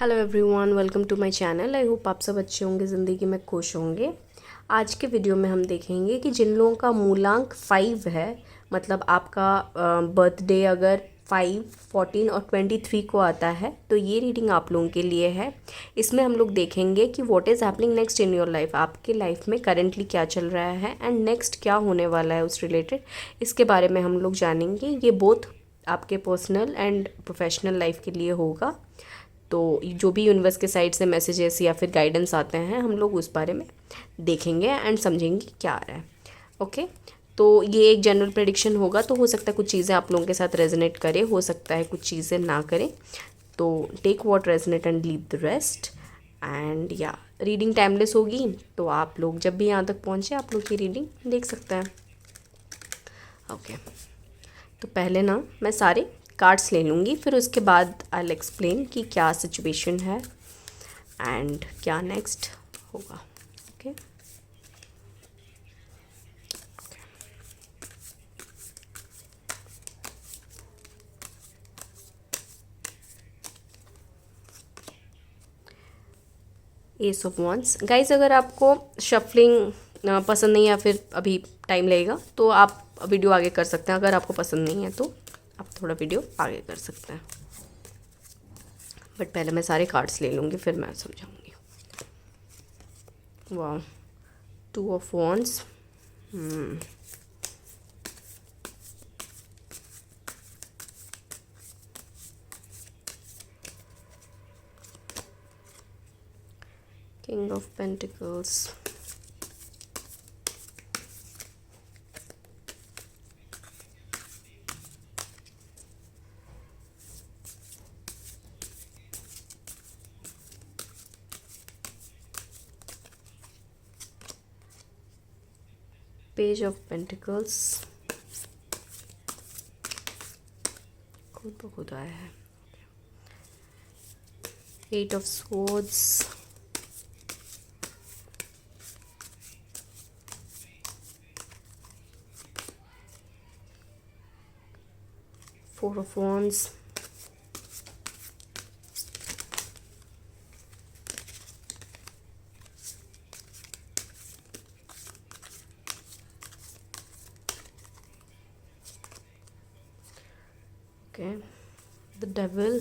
Hello everyone, welcome to my channel. I hope आप सब अच्छे होंगे, ज़िंदगी में खुश होंगे। आज के वीडियो में हम देखेंगे कि जिन लोगों का मूलांक 5 है, मतलब आपका बर्थडे अगर 5, 14 और 23 को आता है, तो ये रीडिंग आप लोगों के लिए है। इसमें हम लोग देखेंगे कि what is happening next in your life, आपके लाइफ में करेंटली क्या चल रहा है एंड नेक्स्ट क्या होने वाला है उस रिलेटेड, इसके बारे में हम लोग जानेंगे। ये बोथ आपके पर्सनल एंड प्रोफेशनल लाइफ के लिए होगा। तो जो भी यूनिवर्स के साइड से मैसेजेस या फिर गाइडेंस आते हैं, हम लोग उस बारे में देखेंगे एंड समझेंगे कि क्या आ रहा है। ओके, तो ये एक जनरल प्रेडिक्शन होगा, तो हो सकता है कुछ चीज़ें आप लोगों के साथ रेजोनेट करे, हो सकता है कुछ चीज़ें ना करें। तो take what resonate and leave the rest. And या रीडिंग टाइमलेस होगी, तो आप लोग जब भी यहाँ तक पहुँचे आप लोग की रीडिंग देख सकते हैं। ओके, तो पहले ना मैं सारे कार्ड्स ले लूँगी, फिर उसके बाद आई विल एक्सप्लेन कि क्या सिचुएशन है एंड क्या नेक्स्ट होगा। Okay, S of wands. Guys, अगर आपको शफलिंग पसंद नहीं है या फिर अभी टाइम लगेगा तो आप वीडियो आगे कर सकते हैं। अगर आपको पसंद नहीं है तो आप थोड़ा वीडियो आगे कर सकते हैं, बट पहले मैं सारे कार्ड्स ले लूँगी फिर मैं समझाऊँगी। वाह, 2 of wands, king of pentacles, page of pentacles, खुद ब खुद आया है, 8 of swords, 4 of wands, okay, the devil,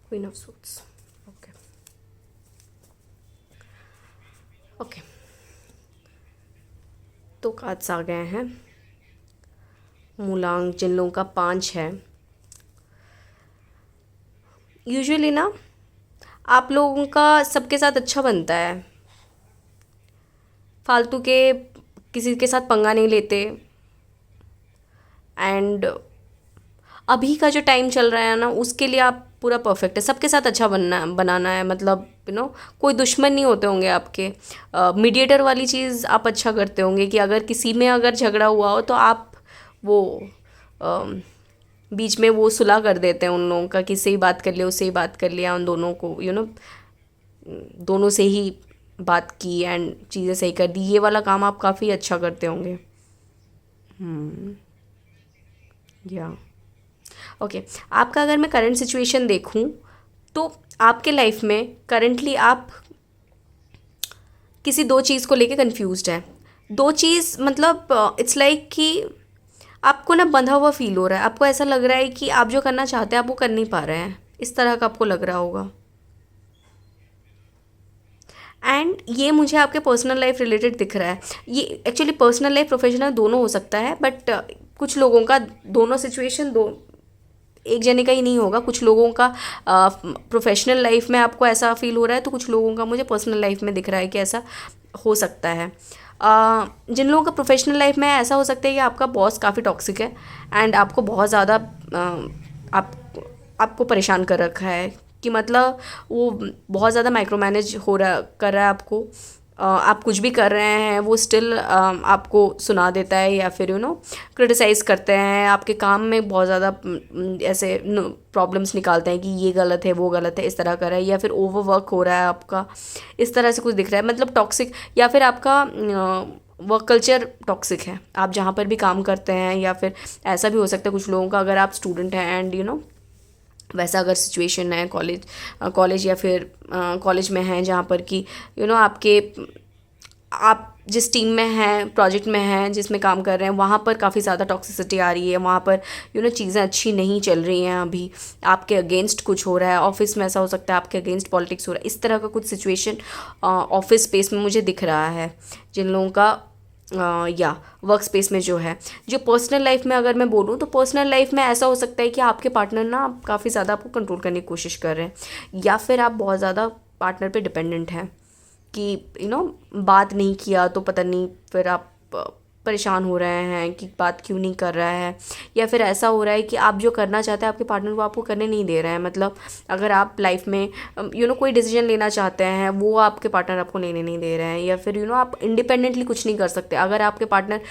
queen of swords. Okay, okay, तो कार्ड्स आ गए हैं। मूलांक जिन लोगों का 5 है, यूजुअली ना आप लोगों का सबके साथ अच्छा बनता है, फालतू के किसी के साथ पंगा नहीं लेते। एंड अभी का जो टाइम चल रहा है ना, उसके लिए आप पूरा परफेक्ट है, सबके साथ अच्छा बनाना है, मतलब कोई दुश्मन नहीं होते होंगे आपके। मीडिएटर वाली चीज़ आप अच्छा करते होंगे कि अगर किसी में अगर झगड़ा हुआ हो तो आप वो बीच में वो सुलह कर देते हैं उन लोगों का, कि सही बात कर लिया, उससे ही बात कर लिया, उन दोनों को दोनों से ही बात की एंड चीज़ें सही कर दी। ये वाला काम आप काफ़ी अच्छा करते होंगे। या ओके, आपका अगर मैं करंट सिचुएशन देखूं तो आपके लाइफ में करंटली आप किसी 2 चीज़ को लेके कंफ्यूज्ड है। 2 चीज़ मतलब इट्स लाइक कि आपको ना बंधा हुआ फील हो रहा है, आपको ऐसा लग रहा है कि आप जो करना चाहते हैं आप वो कर नहीं पा रहे हैं, इस तरह का आपको लग रहा होगा। एंड ये मुझे आपके पर्सनल लाइफ रिलेटेड दिख रहा है। ये एक्चुअली पर्सनल लाइफ प्रोफेशनल दोनों हो सकता है, बट कुछ लोगों का दोनों सिचुएशन दो एक जने का ही नहीं होगा। कुछ लोगों का प्रोफेशनल लाइफ में आपको ऐसा फील हो रहा है, तो कुछ लोगों का मुझे पर्सनल लाइफ में दिख रहा है कि ऐसा हो सकता है। जिन लोगों का प्रोफेशनल लाइफ में ऐसा हो सकता है कि आपका बॉस काफ़ी टॉक्सिक है एंड आपको बहुत ज़्यादा आप आपको परेशान कर रखा है, कि मतलब वो बहुत ज़्यादा माइक्रो मैनेज हो रहा कर रहा है आपको, आप कुछ भी कर रहे हैं वो स्टिल आपको सुना देता है, या फिर क्रिटिसाइज़ करते हैं आपके काम में, बहुत ज़्यादा ऐसे प्रॉब्लम्स निकालते हैं कि ये गलत है वो गलत है, इस तरह का है, या फिर ओवरवर्क हो रहा है आपका, इस तरह से कुछ दिख रहा है, मतलब टॉक्सिक, या फिर आपका वर्क कल्चर टॉक्सिक है आप जहाँ पर भी काम करते हैं। या फिर ऐसा भी हो सकता है कुछ लोगों का, अगर आप स्टूडेंट हैं एंड वैसा अगर सिचुएशन है कॉलेज या फिर कॉलेज में हैं जहाँ पर कि आपके आप जिस टीम में हैं, प्रोजेक्ट में हैं, जिसमें काम कर रहे हैं, वहाँ पर काफ़ी ज़्यादा टॉक्सिसिटी आ रही है, वहाँ पर चीज़ें अच्छी नहीं चल रही हैं, अभी आपके अगेंस्ट कुछ हो रहा है, ऑफिस में ऐसा हो सकता है आपके अगेंस्ट पॉलिटिक्स हो रहा है, इस तरह का कुछ सिचुएशन ऑफिस स्पेस में मुझे दिख रहा है जिन लोगों का या वर्क स्पेस में जो है। जो पर्सनल लाइफ में अगर मैं बोलूँ तो पर्सनल लाइफ में ऐसा हो सकता है कि आपके पार्टनर ना काफ़ी ज़्यादा आपको कंट्रोल करने की कोशिश कर रहे हैं, या फिर आप बहुत ज़्यादा पार्टनर पे डिपेंडेंट हैं कि बात नहीं किया तो पता नहीं फिर आप परेशान हो रहे हैं कि बात क्यों नहीं कर रहा है, या फिर ऐसा हो रहा है कि आप जो करना चाहते हैं आपके पार्टनर वो आपको करने नहीं दे रहे हैं। मतलब अगर आप लाइफ में कोई डिसीजन लेना चाहते हैं वो आपके पार्टनर आपको लेने नहीं दे रहे हैं, या फिर आप इंडिपेंडेंटली कुछ नहीं कर सकते। अगर आपके पार्टनर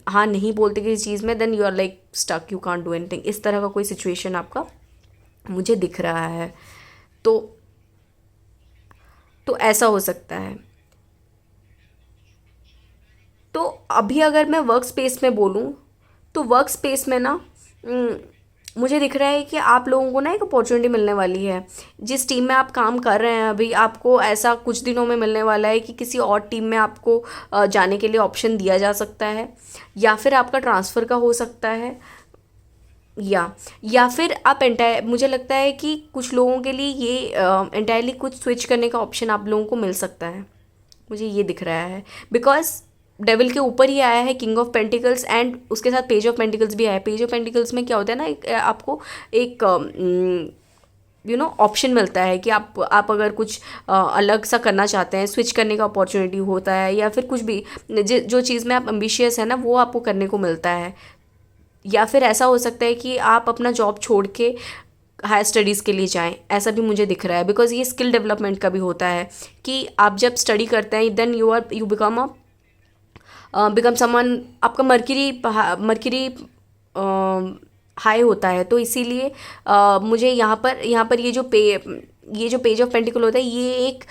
हाँ नहीं बोलते किसी चीज़ में, then you are like stuck, you can't do anything. इस तरह का कोई सिचुएशन आपका मुझे दिख रहा है। तो ऐसा हो सकता है। तो अभी अगर मैं वर्क स्पेस में बोलूँ तो वर्क स्पेस में ना मुझे दिख रहा है कि आप लोगों को ना एक अपॉर्चुनिटी मिलने वाली है। जिस टीम में आप काम कर रहे हैं अभी, आपको ऐसा कुछ दिनों में मिलने वाला है कि किसी और टीम में आपको जाने के लिए ऑप्शन दिया जा सकता है, या फिर आपका ट्रांसफ़र का हो सकता है, या फिर आप मुझे लगता है कि कुछ लोगों के लिए ये एंटायरली कुछ स्विच करने का ऑप्शन आप लोगों को मिल सकता है, मुझे ये दिख रहा है। बिकॉज डेविल के ऊपर ही आया है किंग ऑफ पेंटिकल्स, एंड उसके साथ पेज ऑफ पेंटिकल्स भी आया है। पेज ऑफ पेंटिकल्स में क्या होता है ना, आपको एक ऑप्शन मिलता है कि आप अगर कुछ अलग सा करना चाहते हैं, स्विच करने का अपॉर्चुनिटी होता है, या फिर कुछ भी जो चीज़ में आप एम्बिशियस है ना वो आपको करने को मिलता है। या फिर ऐसा हो सकता है कि आप अपना जॉब छोड़ के हायर स्टडीज़ के लिए जाएं, ऐसा भी मुझे दिख रहा है। बिकॉज ये स्किल डेवलपमेंट का भी होता है कि आप जब स्टडी करते हैं देन यू बिकम समवन, आपका मर्क्यूरी हाई होता है। तो इसीलिए मुझे यहाँ पर ये जो पेज ऑफ पेंटिकल होता है ये एक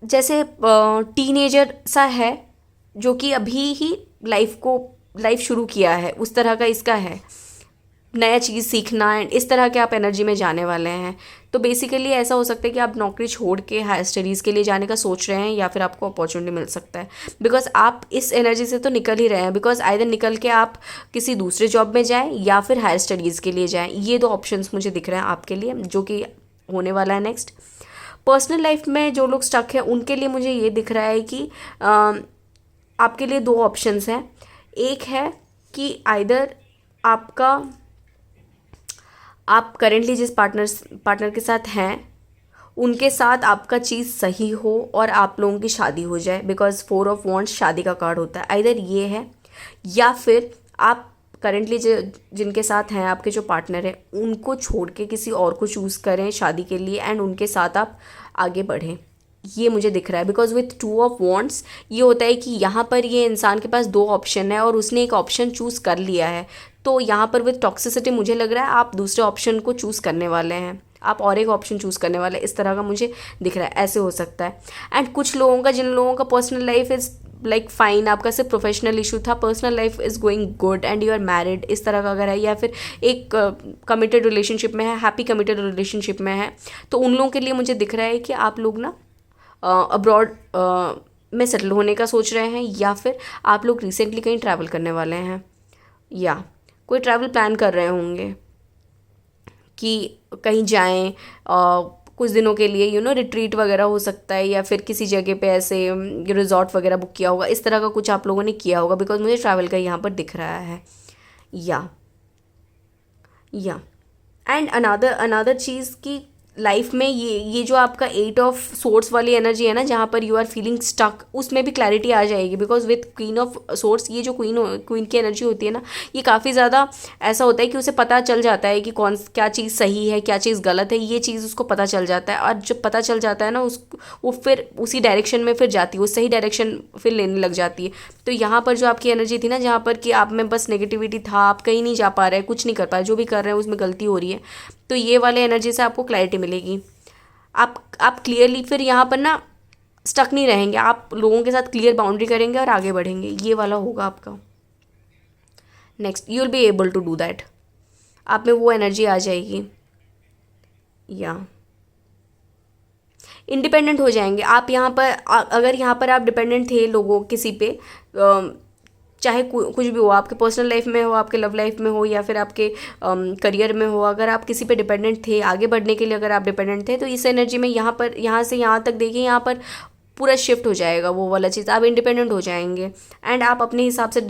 जैसे टीनेजर सा है जो कि अभी ही लाइफ शुरू किया है, उस तरह का इसका है, नया चीज़ सीखना एंड इस तरह के आप एनर्जी में जाने वाले हैं। तो बेसिकली ऐसा हो सकता है कि आप नौकरी छोड़ के हायर स्टडीज़ के लिए जाने का सोच रहे हैं, या फिर आपको अपॉर्चुनिटी मिल सकता है। बिकॉज आप इस एनर्जी से तो निकल ही रहे हैं, बिकॉज आइदर निकल के आप किसी दूसरे जॉब में जाएं या फिर हायर स्टडीज़ के लिए जाएं। ये दो ऑप्शंस मुझे दिख रहे हैं आपके लिए, जो कि होने वाला है नेक्स्ट। पर्सनल लाइफ में जो लोग स्टक हैं उनके लिए मुझे ये दिख रहा है कि आपके लिए दो ऑप्शंस हैं। एक है कि आइदर आप करेंटली जिस पार्टनर के साथ हैं उनके साथ आपका चीज़ सही हो और आप लोगों की शादी हो जाए, बिकॉज 4 ऑफ वॉन्ड्स शादी का कार्ड होता है। आइदर ये है, या फिर आप करेंटली जिनके साथ हैं आपके जो पार्टनर हैं उनको छोड़ के किसी और को चूज़ करें शादी के लिए, एंड उनके साथ आप आगे बढ़ें। ये मुझे दिख रहा है। बिकॉज विथ 2 ऑफ वॉन्ड्स ये होता है कि यहाँ पर ये इंसान के पास 2 ऑप्शन है और उसने एक ऑप्शन चूज़ कर लिया है। तो यहाँ पर विथ टॉक्सिसिटी मुझे लग रहा है आप दूसरे ऑप्शन को चूज़ करने वाले हैं, आप और एक ऑप्शन चूज़ करने वाले हैं, इस तरह का मुझे दिख रहा है। ऐसे हो सकता है। एंड कुछ लोगों का, जिन लोगों का personal life is like fine, आपका सिर्फ प्रोफेशनल इशू था, personal life is going good and you are married, इस तरह का अगर है, या फिर एक कमिटेड रिलेशनशिप में है, हैप्पी कमिटेड रिलेशनशिप में है, तो उन लोगों के लिए मुझे दिख रहा है कि आप लोग ना अब्रॉड में सेटल होने का सोच रहे हैं, या फिर आप लोग रिसेंटली कहीं ट्रैवल करने वाले हैं, या कोई ट्रैवल प्लान कर रहे होंगे कि कहीं जाएं कुछ दिनों के लिए, रिट्रीट वगैरह हो सकता है, या फिर किसी जगह पे ऐसे रिजॉर्ट वगैरह बुक किया होगा, इस तरह का कुछ आप लोगों ने किया होगा। बिकॉज मुझे ट्रैवल का यहाँ पर दिख रहा है। या एंड अनदर चीज़ कि लाइफ में ये जो आपका 8 ऑफ सोर्स वाली एनर्जी है ना, जहाँ पर यू आर फीलिंग स्टक, उसमें भी क्लैरिटी आ जाएगी। Because with queen of source, ये जो क्वीन की एनर्जी होती है ना, ये काफ़ी ज़्यादा ऐसा होता है कि उसे पता चल जाता है कि क्या चीज़ सही है, क्या चीज़ गलत है, ये चीज़ उसको पता चल जाता है। और जब पता चल जाता है ना, वो फिर उसी डायरेक्शन में फिर जाती है, वो सही डायरेक्शन फिर लेने लग जाती है। तो यहाँ पर जो आपकी एनर्जी थी ना, जहाँ पर कि आप में बस नेगेटिविटी था, आप कहीं नहीं जा पा रहे, कुछ नहीं कर पा रहे, जो भी कर रहे हैं उसमें गलती हो रही है, तो ये वाले एनर्जी से आपको क्लैरिटी मिलेगी। आप क्लियरली फिर यहाँ पर ना स्टक नहीं रहेंगे, आप लोगों के साथ क्लियर बाउंड्री करेंगे और आगे बढ़ेंगे, ये वाला होगा आपका। Next, you will be able to do that, आप में वो एनर्जी आ जाएगी, या इंडिपेंडेंट हो जाएंगे आप। यहाँ पर अगर यहाँ पर आप डिपेंडेंट थे लोगों किसी पे, चाहे कुछ भी हो, आपके पर्सनल लाइफ में हो, आपके लव लाइफ में हो, या फिर आपके करियर में हो, अगर आप किसी पे डिपेंडेंट थे आगे बढ़ने के लिए, अगर आप डिपेंडेंट थे, तो इस एनर्जी में यहाँ पर, यहाँ से यहाँ तक देखिए, यहाँ पर पूरा शिफ्ट हो जाएगा वो वाला चीज़, आप इंडिपेंडेंट हो जाएंगे एंड आप अपने हिसाब से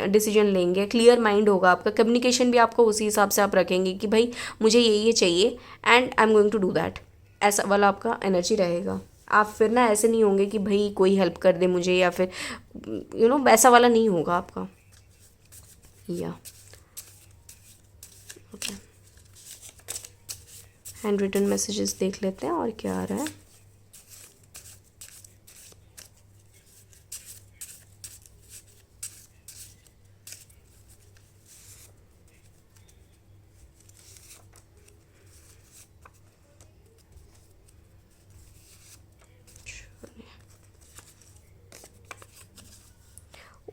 डिसीजन लेंगे, क्लियर माइंड होगा आपका, कम्युनिकेशन भी आपको उसी हिसाब से आप रखेंगे कि भाई मुझे ये चाहिए and I am going to do that, ऐसा वाला आपका एनर्जी रहेगा। आप फिर ना ऐसे नहीं होंगे कि भाई कोई हेल्प कर दे मुझे, या फिर वैसा वाला नहीं होगा आपका। या ओके, हैंड रिटन मैसेजेस देख लेते हैं और क्या आ रहा है।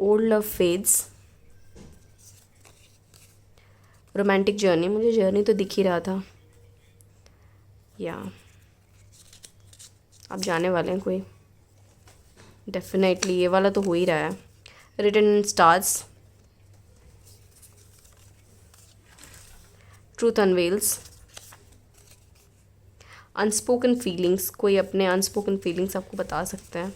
Old love fades, romantic journey, मुझे जर्नी तो दिख ही रहा था, या आप जाने वाले हैं कोई, डेफिनेटली ये वाला तो हो ही रहा है। Written in stars, truth unveils, unspoken feelings, कोई अपने अनस्पोकन फीलिंग्स आपको बता सकता है।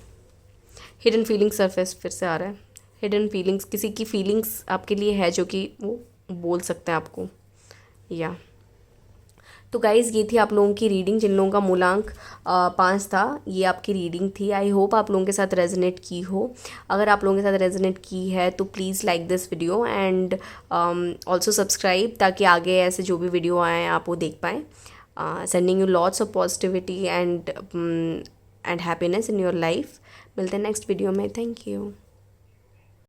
हिडन फीलिंग्स सरफेस फिर से आ रहा है, हिडन फीलिंग्स, किसी की फीलिंग्स आपके लिए है जो कि वो बोल सकते हैं आपको, या तो गाइज़ ये थी आप लोगों की रीडिंग, जिन लोगों का मूलांक 5 था, ये आपकी रीडिंग थी। आई होप आप लोगों के साथ रेजोनेट की हो। अगर आप लोगों के साथ रेजोनेट की है तो please like this video and also subscribe, ताकि आगे ऐसे जो भी वीडियो आएँ आप वो देख पाएँ। Sending you lots of positivity and happiness in your life. मिलते हैं नेक्स्ट वीडियो में, थैंक यू।